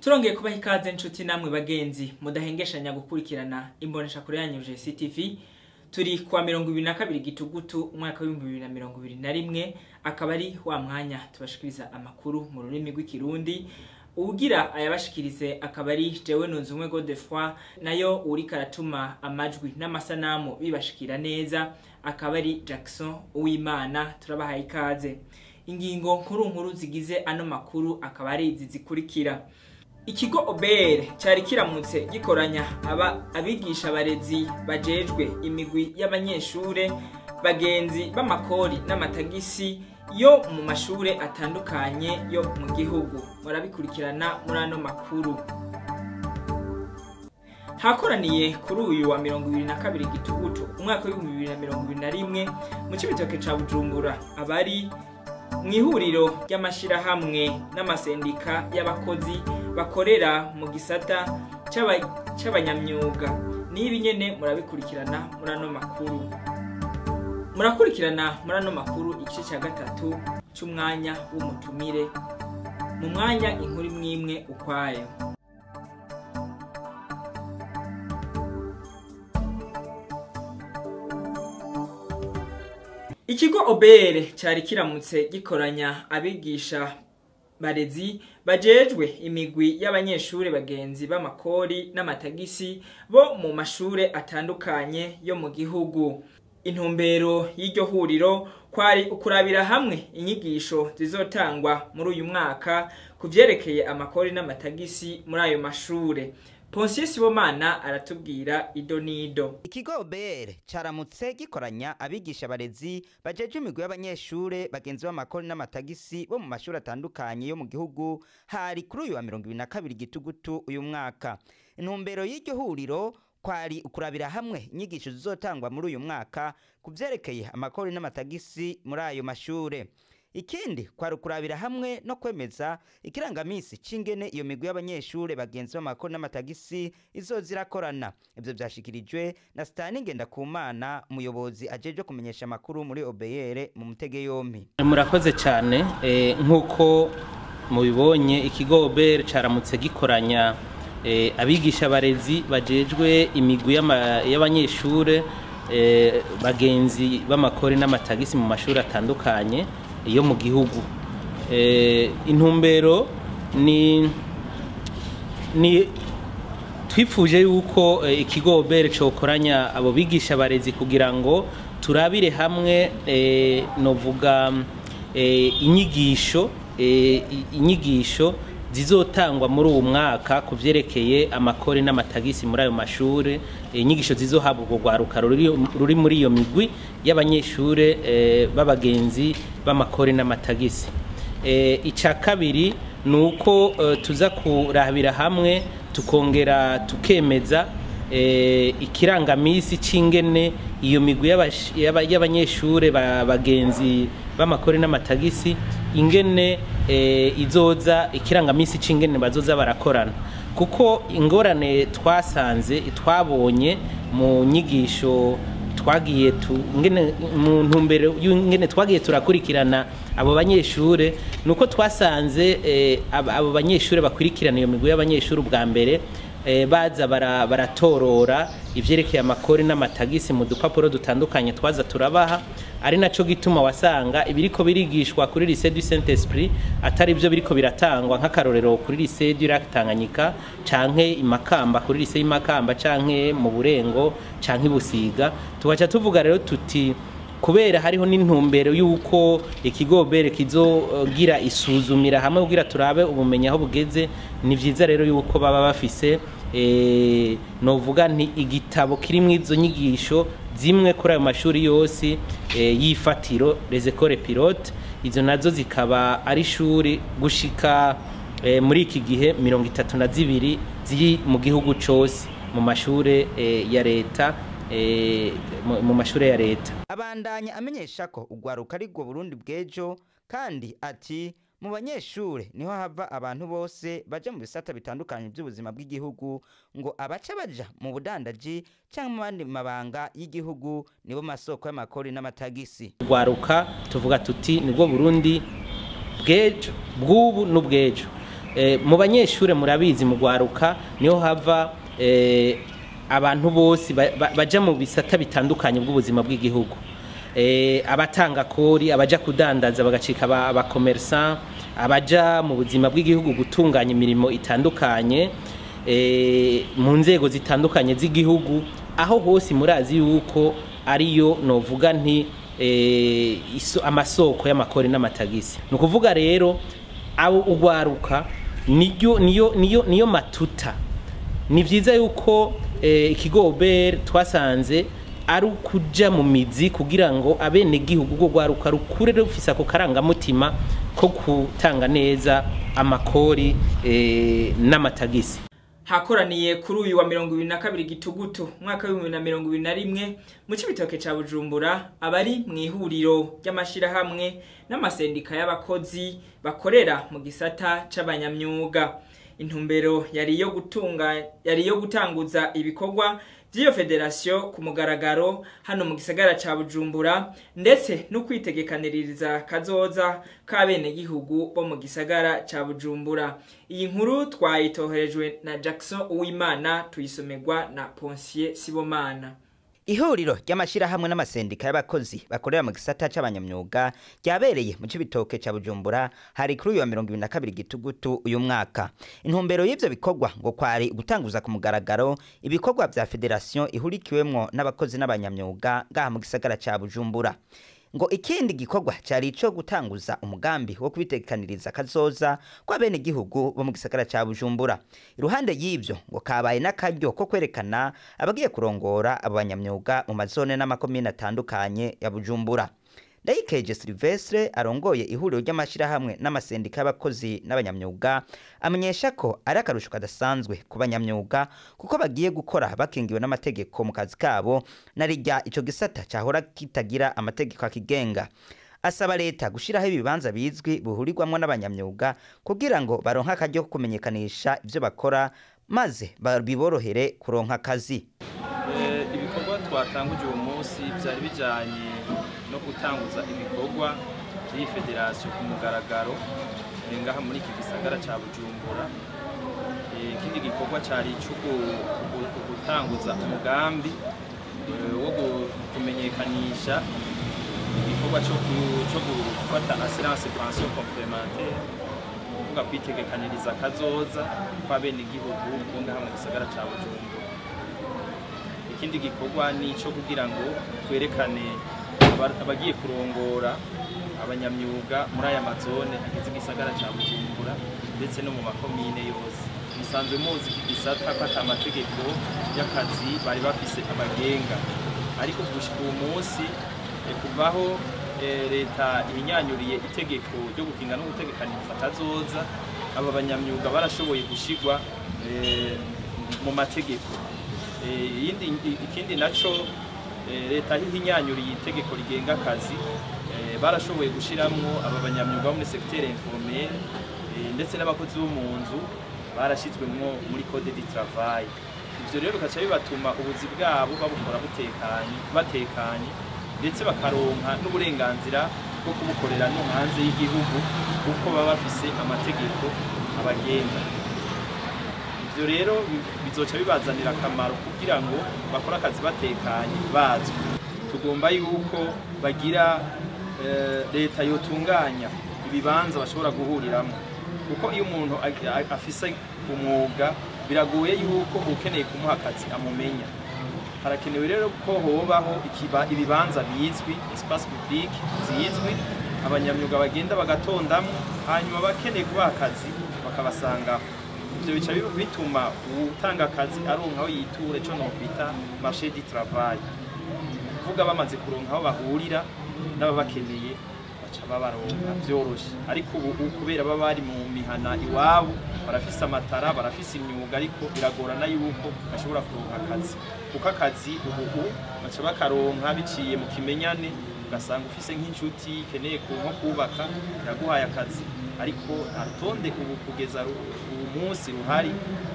Turongeye kubaha ikaze nshuti namwe bagenzi mudahengeshanya gukurikirana imbonesha kure yanyu JCTV. Turi kwa 22 Gitugutu umwaka wa 2021 akaba ari wa mwanya tubashikiriza amakuru mu rurimi rw'ikirundi. Ugira ayabashikirize akaba ari jewe Nunzumwe Godefroid, nayo uri karatuma amajwi n'amasanamu bibashikira neza akaba ari Jackson Uwimana. Turabaha ikaze. Ingingo nkuru zigize ano makuru akaba ari izi zikurikira. Ikigo Obere cyari kiramutse gikoranya abigisha barezi bajejwe imigwi y'abanyeshure bagenzi b'amakori n'amatagisi yo mu mashure atandukanye yo mu gihugu. Murabikurikirana muri ano makuru. Hakoraniye kuri uyu wa 22 Gitugutu umwaka wa 2021 mu Cibitoke ca Bujumbura abari mwihuriro ry'amashirahamwe n'amasendika y'abakozi bakorera mu gisata c'abanyamyuga. Nibi nyene murabikurikirana muri ano makuru. Murakurikirana muri ano makuru igice ca gatatu c'umwanya w'umutumire, mu mwanya inkuru imwe ukwayo. Ikigo Obere cyari kiramutse gikoranya abigisha barezi bajejwe imigwi y'abanyeshure bagenzi b'amakori n'amatagisi bo mu mashure atandukanye yo mu gihugu. Intumbero y'iryo huriro kwari ukurabira hamwe inyigisho zizotangwa muri uyu mwaka kuvyerekeye amakori n'amatagisi muri ayo mashure. Ponsiyo Sibomana aratubwira ido nido. Ikigo Obere caramutse gikoranya abigisha barezi bajeje imigwi y'abanyeshure bagenzi b'amakori n'amatagisi bo mu mashuri atandukanye yo mu gihugu hari kuri uyu wa 22 Gitugutu uyu mwaka. Intumbero y'iryo huriro kwari ukurabira hamwe inyigisho zizotangwa muri uyu mwaka kuvyerekeye amakori n'amatagisi muri ayo mashure. Ikindi kwari ukurabira hamwe no kwemeza ikirangamisi c'ingene iyo migwi y'abanyeshure bagenzi b'amakori n'amatagisi izozirakorana. Ivyo vyashikirijwe na Stani Ngendakumana, umuyobozi ajeje kumenyesha amakuru muri Obere mu Mutege Yompi. Murakoze cyane. Nkuko mubibonye ikigo Obere caramutse gikoranya abigisha barezi bajejwe imigwi y'abanyeshure bagenzi b'amakori n'amatagisi mu mashuri atandukanye yo mu gihugu. Intumbero ni twifuje yuko ikigo Obere cokoranya abo bigisha barezi kugira ngo turabire hamwe novuga inyigisho zizotangwa muri uwo mwaka kuvyerekeye amakori n'amatagisi muri ayo mashure, inyigisho zizohabwa urwaruka ruri muri iyo migwi y'abanyeshure b'abagenzi b'amakori n'amatagisi. Ica kabiri nuko tuza kurabira hamwe tukongera tukemeza ikirangamisi c'ingene iyo migwi y'abanyeshure bagenzi b'amakori n'amatagisi ingene izoza ikirangamisi c'ingene bazoza barakorana, kuko ingorane twasanze twabonye mu nyigisho twagiye mu ntumbero y'ingene twagiye turakurikirana abo banyeshure nuko twasanze abo banyeshure bakurikirana iyo migwi y'abanyeshure ubwa mbere baza baratorora ivyerekeye amakori n'amatagisi mu dupapuro dutandukanye twaza turabaha, ari naco gituma wasanga ibiriko birigishwa kuri Lycée du Saint-Esprit atari byo biriko biratangwa nk'akarorero kuri Lycée du Lac Tanganyika canke Imakamba, kuri Lycée Imakamba canke mu Burengo canke Busiga. Tugaca tuvuga rero tuti kubera hariho n'intumbero yuko ikigo Obere kizogira isuzumira hamwe kugira turabe ubumenyi aho bugeze. Ni vyiza rero yuko baba bafise novuga nti igitabo kirimwo izo nyigisho zimwe kuri ayo mashuri yose yifatiro les écoles pilotes. Izo nazo zikaba ari shuri gushika muri iki gihe 32 ziri mu gihugu cose mu mashure ya leta, mu mashure ya leta. Abandanya amenyesha ko ugwaruka ari gwo Burundi bwejo, kandi ati mu banyeshure niho hava abantu bose baje mu bisata bitandukanye by'ubuzima bw'igihugu, ngo abaca baja mu budandaji cyangwa mu bandi mabanga y'igihugu nibo masoko y'amakori n'amatagisi. Ugwaruka tuvuga tuti nibwo Burundi bwejo, bw'ubu n'ubwejo. mu banyeshure murabizi mu gwaruka niho hava abantu bose baja mu bisata bitandukanye bw'ubuzima bw'igihugu, abatanga kori, abaja kudandaza bagacika abakomersan, abaja mu buzima bw'igihugu gutunganya imirimo itandukanye mu nzego zitandukanye z'igihugu. Aho hose murazi yuko ariyo novuga nti amasoko y'amakori n'amatagisi. Ni ukuvuga rero abo ugwaruka niyo matuta. Ni vyiza yuko ikigo OBR twasanze ari ukuja mu mizi kugira ngo abene gihugu go gwaruka rukure rufisa ko karangamutima ko gutanga neza amakori n'amatagisi. Hakoraniye kuri uyu wa 22 Gitugutu mwaka wa 2021 mu Cibitoke ca Bujumbura abari mu ihuriro ry'amashirahamwe n'amasendika y'abakozi bakorera mu gisata c'abanyamyuga. Intumbero yari yo gutanguza ibikorwa by'iyo federation ku mugaragaro hano mu gisagara ca Bujumbura, ndetse no kwitegekaniriza kazoza kabene gihugu bo mu gisagara ca Bujumbura. Iyi nkuru twayitoherejwe na Jackson Uwimana, tuyisomerwa na Ponsier Sibomana. Ihuriro ry'amashirahamwe n'amasendika y'abakozi bakorera mu gisata c'abanyamyuga ryabereye mu Cibitoke ca Bujumbura hari kuri uyu wa 22 Gitugutu uyu mwaka. Intumbero y'ivyo bikorwa ngo kwari gutanguza ku mugaragaro ibikorwa vya federation ihurikiwemwo n'abakozi n'abanyamyuga ngaha mu gisagara ca Bujumbura. Ngo ikindi gikorwa cyari ico gutanguza umugambi wo kubitekaniriza kazoza kwa bene gihugu bo mu gisagara ca Bujumbura. Iruhande y'ivyo ngo kabaye n'akaryo ko kwerekana abagiye kurongora abanyamyuga mu mazone n'amakomine atandukanye ya Bujumbura. Ndayikeje Silvestre arongoye ihuriro ry'amashirahamwe n'amasendika y'abakozi n'abanyamyuga amenyesha ko ari akarusho kadasanzwe ku banyamyuga kuko bagiye gukora bakingiwe n'amategeko mu kazi kabo narijya ico gisata cyahora kitagira amategeko akigenga. Asaba leta gushiraho ibibanza bizwi buhurirwamwo n'abanyamyuga kugira ngo baronka akaryo ko kumenyekanisha ivyo bakora maze biborohere kuronka akazi. Ibikorwa twatanguje uwo munsi byari bijanye no gutanguza ibikorwa by'iyi federation ku mugaragaro ngaha muri iki gisagara ca Bujumbura. Ikindi gikorwa cyari gutanguza umugambi wo kumenyekanisha igikorwa cyo gufata assurance pension complémentaire, kuvuga kwitegekaniriza kazoza kwa bene igihugu ngaha mu gisagara ca Bujumbura. Ikindi gikorwa ni ico kugira ngo twerekane abagiye kurongora abanyamyuga muri aya mazone agize igisagara ca Bujumbura ndetse no mu makomine yose. Musanzwe muzi iki gisata ko atamategeko y'akazi bari bafise abagenga, ariko gushika uwo munsi kuvaho leta ihinyanyuriye itegeko ryo gukinga no gutegekaniriza kazoza, aba banyamyuga barashoboye gushigwa mu mategeko. Ikindi naco leta hihinyanyuriye itegeko rigenga akazi, barashoboye gushiramwo aba banyamyuga muri secteur informel ndetse n'abakozi bo mu nzu barashizwemwo muri code du travail. Ivyo rero bikaca bibatuma ubuzi bwabo babukora batekanye ndetse bakaronka n'uburenganzira bwo kubukorera no hanze y'igihugu kuko baba bafise amategeko abagenga. Ivyo rero bizoca bibazanira akamaro kugira ngo bakora akazi batekanye bazwi. Tugomba yuko bagira leta yotunganya ibibanza bashobora guhuriramo, kuko iyo umuntu afise umwuga biragoye yuko ukeneye kumuha akazi amumenya. Harakenewe rero ko hobaho ibibanza bizwi, espace public zizwi, abanyamyuga bagenda bagatondamo, hanyuma bakeneye kubaha akazi bakabasangaho. Ivyo bica bituma utanga akazi aronka aho yitura ico nokwita marché du travail, kuvuga bamaze kuronka aho bahurira n'ababakeneye baca babaronka vyoroshe. Ariko ubu kubera baba bari mu mihana iwabo barafise amatara, barafise imyuga, ariko biragorana yuko bashobora kuronka akazi, kuko akazi ubu baca bakaronka biciye mu kimenyane. Ugasanga ufise nk'inshuti ikeneye nko kubaka yaguhaye akazi, ariko arutonde ubu kugeza ubu munsi ruhari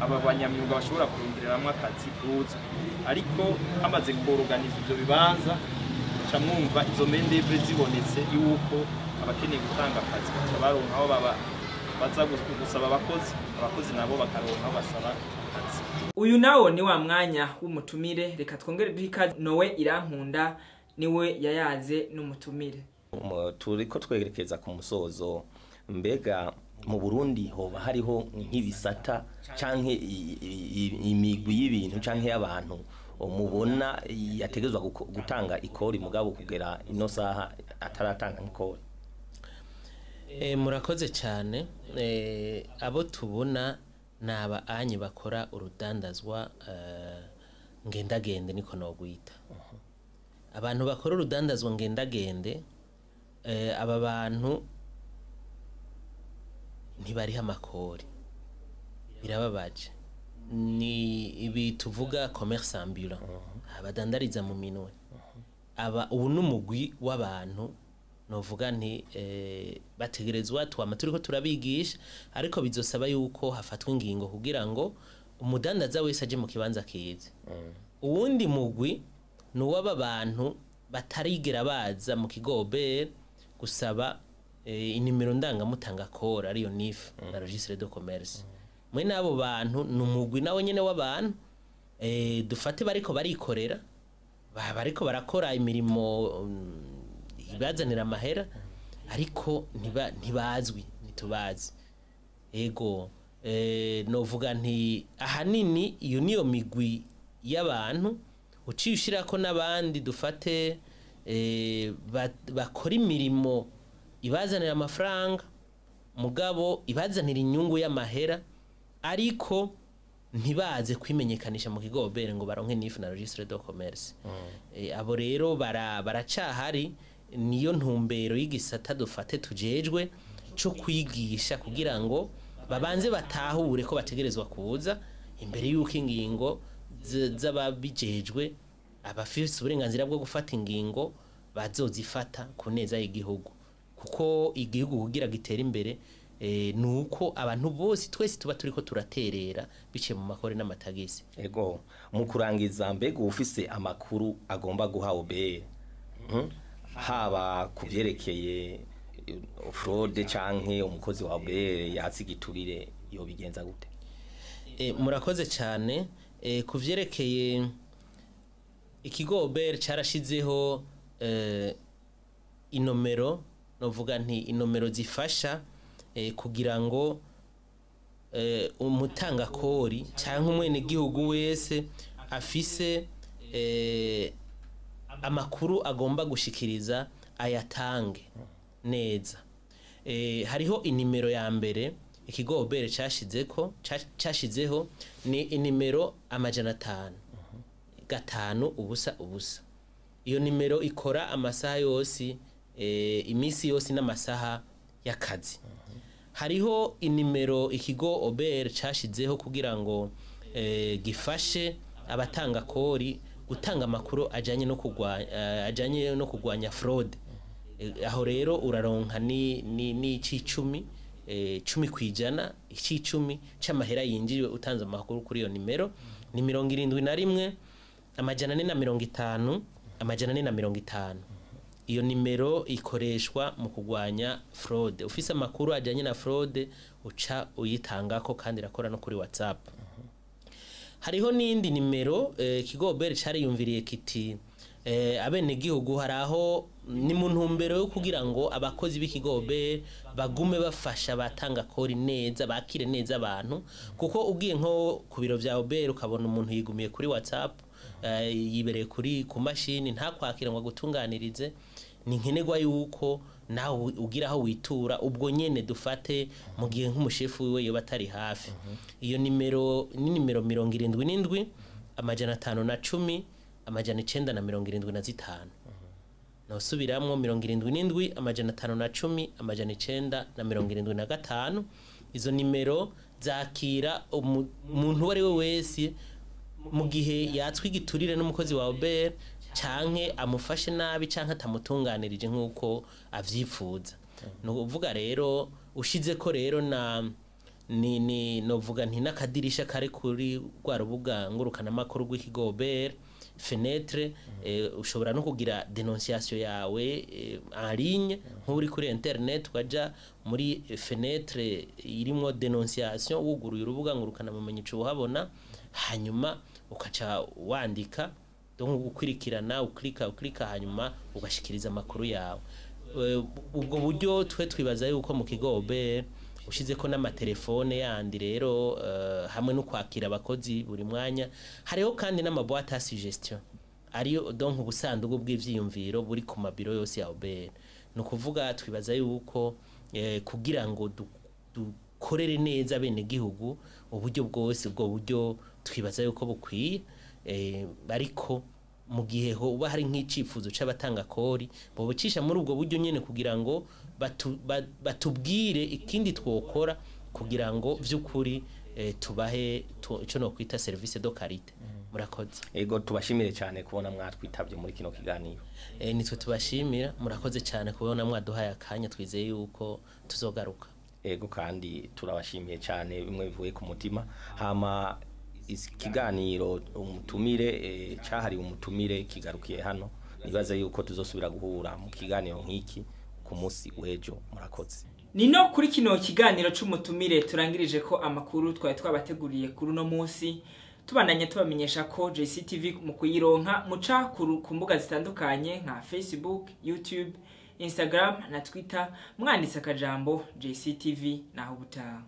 aba banyamyuga bashobora kurondereramwo akazi ruzwi. Ariko hamaze kuorganiza ivyo bibanza ca mwumva izo mendevre zibonetse yuko abakeneye gutanga akazi baca baronka aho baza gusaba abakozi nabo bakaronka basaba akazi. Uyu nawo ni wa mwanya w'umutumire, reka twongere duhe ikaze Noe Irankunda, niwe yayaze n'umutumire. Turiko twerekeza ku musozo, mbega mu Burundi hoba hariho nk'ibisata canke imigwi y'ibintu canke y'abantu mubona yategezwa gutanga ikori mugabo kugera ino saha ataratanga ikori? Murakoze cyane. Abo tubona naba anyi bakora urudandazwa ngendagende niko nogwita. Abantu bakora urudandazwa ngendagende, aba bantu ntibariha amakori, birababaje. Ni ibi tuvuga commerce ambulant, abadandariza mu minwe. Ubu n'umugwi w'abantu novuga nti bategerezwa twama turiko turabigisha, ariko bizosaba yuko hafatwa ingingo kugira ngo umudandaza wese aje mu kibanza kize. Uwundi mugwi nuw'aba bantu batarigera baza mu kigobe gusaba inimero ndangamutanga kora ariyo NIF na registre de commerce. Mwe nabo bantu numugwi nawe nyene w'abantu dufate bariko barikorera, bariko barakora imirimo ibazanira amahera, ariko ntibazwi, ntitubazi. Ego novuga nti ahanini iyo niyo migwi y'abantu ucishirako n'abandi dufate bakora imirimo ibazanira amafaranga mugabo ibazanira inyungu y'amahera, ariko ntibaze kwimenyekanisha mu kigobere ngo baronke NIF na registre de commerce. Abo rero baracahari, niyo ntumbero y'igisata dufate tujejwe cyo kwigisha kugira ngo babanze batahure ko bategerezwa kuza imbere y'uko ingingo z'ababijejwe abafise uburenganzira bwo gufata ingingo bazozifata ku neza y'igihugu, kuko igihugu kugira gitera imbere nuko abantu bose twese tuba turiko turaterera biciye mu makore n'amatagisi. Ego mu kurangiza, mbega ufise amakuru agomba guha OBR haba kuvyerekeye fraude canke umukozi wa OBR yatsigiturire yo bigenza gute? Murakoze cyane. Kuvyerekeye ikigo OBR carashizeho inomero, novuga nti inomero zifasha kugira ngo umutanga kori canke umwene gihugu wese afise amakuru agomba gushikiriza ayatange neza. Hariho inimero ya mbere ikigo OBR cashizeho ni inimero 500 gatanu ubusa ubusa. Iyo nimero ikora amasaha yose, imisi yose n'amasaha y'akazi. Hariho inimero ikigo OBR cashizeho kugira ngo gifashe abatanga kori gutanga amakuru ajanye no kugwanya fraud. Aho rero uraronka ni icicumi 10% icicumi c'amahera yinjiriwe utanze amakuru kuri iyo nimero ni 71 450 450. Iyo nimero ikoreshwa mu kugwanya fraud. Ufise amakuru ajanye na fraud uca uyitangako kandi irakora no kuri WhatsApp. Hariho n'indi nimero ikigo OBR cariyumviriye kiti abene gihugu haraho ni mu ntumbero yo kugira ngo abakozi b'ikigo OBR bagume bafasha batanga kori neza, bakire neza abantu, kuko ugiye nko ku biro vya OBR ukabona umuntu yigumiye kuri WhatsApp, yibereye ku mashini nta kwakira ngo gutunganirize, ni nkenerwa yuko nawe ugira aho witura ubwo nyene dufate mu gihe nk'umushefu wiwe yo batari hafi. Iyo nimero ni nimero 77 510 975. Nosubiramwo 77 510 975. Izo nimero zakira umuntu wari we wese mu gihe yatswigiturire n'umukozi wa OBR canke amufashe nabi canke atamutunganirije nk'uko avyifuza. No uvuga rero ushize ko rero ni novuga nti nakadirisha kare kuri rwa rubuga ngurukana makuru rw'ikigo OBR fenetre ushobora no kugira dénonciation yawe en ligne nk'uri kuri internet ukaja muri fenetre irimo dénonciation wuguruye urubuga ngurukana mumenye ico uhabona hanyuma ukaca wandika donc gukurikirana uklika hanyuma ugashikiriza amakuru yawe ubwo buryo twibaza yuko mu kigobe ushize ko n'amatelefone yandi rero hamwe no kwakira abakozi buri mwanya hariho kandi n'amaboîte à suggestion ariyo donc ubusandugu bw'ivyiyumviro buri ku mabiro yose ya OBR no kuvuga twibaza yuko kugira ngo dukorere neza bene gihugu uburyo bwose ubwo buryo twibaza yuko bukwiye ariko mu gihe hoba hari nk'icifuzo c'abatanga kori bobucisha muri ubwo buryo nyene kugira ngo batubwire ikindi twokora kugira ngo vy'ukuri tubahe ico no kwita service de qualité murakoze ego tubashimire cyane kubona mwatwitavye muri kino kiganiro nitwe tubashimira murakoze cyane kubona mwaduhaye akanya twizeye yuko tuzogaruka ego kandi turabashimiye cyane bimwe bivuye ku mutima hama ikiganiro umutumire cyahari umutumire kigarukiye hano nibaza yuko tuzosubira guhura mu kiganiro nk'iki ku munsi w'ejo murakoze nino kuri kino kiganiro c'umutumire turangirije ko amakuru twari twabateguriye kuri no munsi tubandanye tubamenyesha ko JCTV mu kuyironka muca ku mbuga zitandukanye nka Facebook, YouTube, Instagram na Twitter mwanditse akajambo JCTV naho butaha